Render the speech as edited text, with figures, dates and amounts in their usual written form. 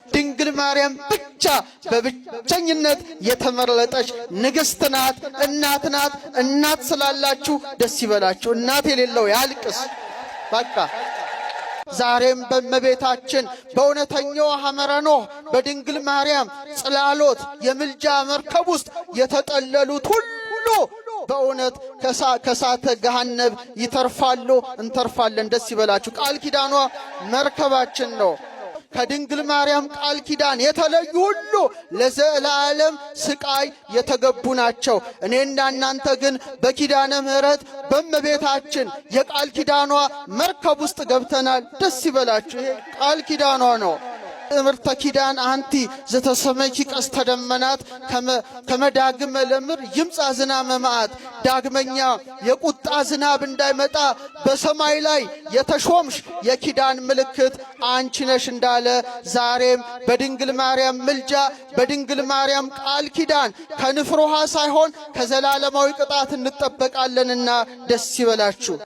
ድንግል ማርያም ብቻ በብቸኝነት የተመረጠች ንግሥት ናት፣ እናት ናት። እናት ስላላችሁ ደስ ይበላችሁ። እናት የሌለው ያልቅስ። በቃ ዛሬም በእመቤታችን በእውነተኛው ሐመረ ኖህ በድንግል ማርያም ጽላሎት የምልጃ መርከብ ውስጥ የተጠለሉት ሁሉ በእውነት ከሳተ ገሃነብ ይተርፋሉ፣ እንተርፋለን። ደስ ይበላችሁ። ቃል ኪዳኗ መርከባችን ነው። ከድንግል ማርያም ቃል ኪዳን የተለዩ ሁሉ ለዘላለም ስቃይ የተገቡ ናቸው። እኔና እናንተ ግን በኪዳነ ምሕረት በእመቤታችን የቃል ኪዳኗ መርከብ ውስጥ ገብተናል። ደስ ይበላችሁ። ይሄ ቃል ኪዳኗ ነው። እምርተ ኪዳን አንቲ ዘተሰመይኪ ቀስተ ደመናት ከመዳግመ ለምር ይምጻ ዝናመ መዓት። ዳግመኛ የቁጣ ዝናብ እንዳይመጣ በሰማይ ላይ የተሾምሽ የኪዳን ምልክት አንቺ ነሽ እንዳለ ዛሬም በድንግል ማርያም ምልጃ በድንግል ማርያም ቃል ኪዳን ከንፍር ውሃ ሳይሆን ከዘላለማዊ ቅጣት እንጠበቃለንና ደስ ይበላችሁ።